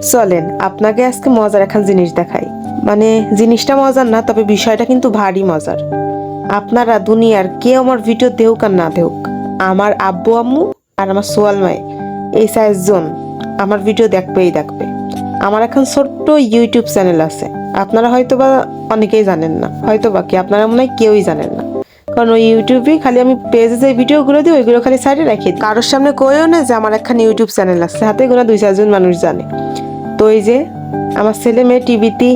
চলেন আপনাকে আজকে মজার একখান জিনিস দেখাই। মানে জিনিসটা মজার না, তবে বিষয়টা কিন্তু ভারী মজার। আপনারা দুনিয়ার কেউ আমার ভিডিও দেউক আর না দেউক, আমার আব্বু আম্মু আর আমার সোয়াল মায়ে এই 4 জন আমার ভিডিও দেখবেই দেখবে। আমার এখন ছোট্ট ইউটিউব চ্যানেল আছে, আপনারা হয়তো বা অনেকেই জানেন না, হয়তো বা কি আপনারা মনে হয় কেউই জানেন না। কারণ ওই ইউটিউবে খালি আমি পেজে যে ভিডিওগুলো দিই ওইগুলো খালি সাইডে রেখে দিই, কারোর সামনে কইও না যে আমার একখান ইউটিউব চ্যানেল আছে, হাতে গোনা 2-4 জন মানুষ জানে। তো এই যে আমার ছেলে মেয়ে টিভিতে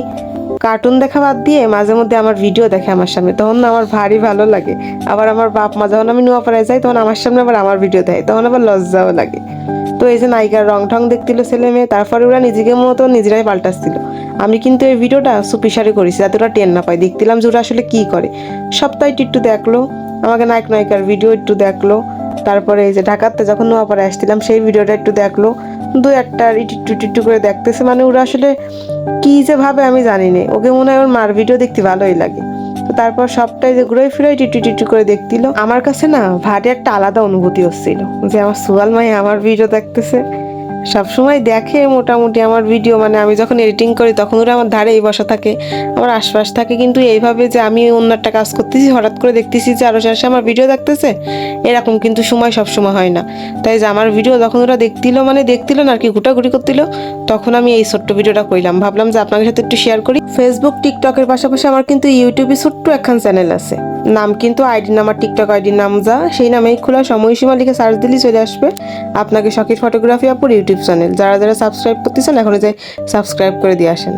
কার্টুন দেখা বাদ দিয়ে মাঝে মধ্যে আমার ভিডিও দেখে আমার সামনে, তখন না আমার ভারী ভালো লাগে। আবার আমার বাপ মা যখন আমি নোয়াপাড়ায় যাই তখন আমার সামনে আবার আমার ভিডিও দেয়, তখন আবার লজ্জাও লাগে। তো এই যে নায়িকার রং ঠং দেখছিল ছেলে মেয়ে, তারপরে ওরা নিজেকে মতো নিজেরাই পাল্টাচ্ছিল। আমি কিন্তু এই ভিডিওটা চুপিসারে করেছি যাতে ওরা টেন না পায়, দেখছিলাম যে ওরা আসলে কি করে। সপ্তাহে একটু দেখলো, আমাকে নায়ক নায়িকার ভিডিও একটু দেখলো, তারপরে এই যে ঢাকাতে যখন নোয়াপাড়ায় আসছিলাম সেই ভিডিওটা একটু দেখলো, 2-1টা একটু করে দেখতেছে। মানে ওরা আসলে কি যে ভাবে আমি জানি না, ওকে মনে হয় ওর মার ভিডিও দেখতে ভালোই লাগে। তো তারপর সবটাই যে ঘুরে ফিরে টিটু করে দেখছিল, আমার কাছে না ভারী একটা আলাদা অনুভূতি হচ্ছিল যে আমার সোয়াল মাই আমার ভিডিও দেখতেছে। সবসময় দেখে মোটামুটি আমার ভিডিও, মানে আমি যখন এডিটিং করি তখন ওরা আমার ধারেই বসা থাকে, আমার আশপাশ থাকে। কিন্তু এইভাবে যে আমি অন্য একটা কাজ করতেছি হঠাৎ করে দেখতেছি যে আরো শেষে আমার ভিডিও দেখতেছে, এরকম কিন্তু সময় সবসময় হয় না। তাই যে আমার ভিডিও যখন ওরা দেখছিল না আর কি, ঘুটাঘুটি করছিল, তখন আমি এই ছোট্ট ভিডিওটা কইলাম, ভাবলাম যে আপনাদের সাথে একটু শেয়ার করি। ফেসবুক টিকটকের পাশাপাশি আমার কিন্তু ইউটিউবে ছোট্ট একখান চ্যানেল আছে, নাম কিন্তু আইডির নাম, আর টিকটক আইডির নাম যা সেই নামেই খোলা, সময়সীমা লিখে সার্চ দিলেই চলে আসবে আপনাকে শখের ফটোগ্রাফি আপুর ইউটিউব চ্যানেল। যারা যারা সাবস্ক্রাইব করতেছেন এখন যে সাবস্ক্রাইব করে দিয়ে আসেন।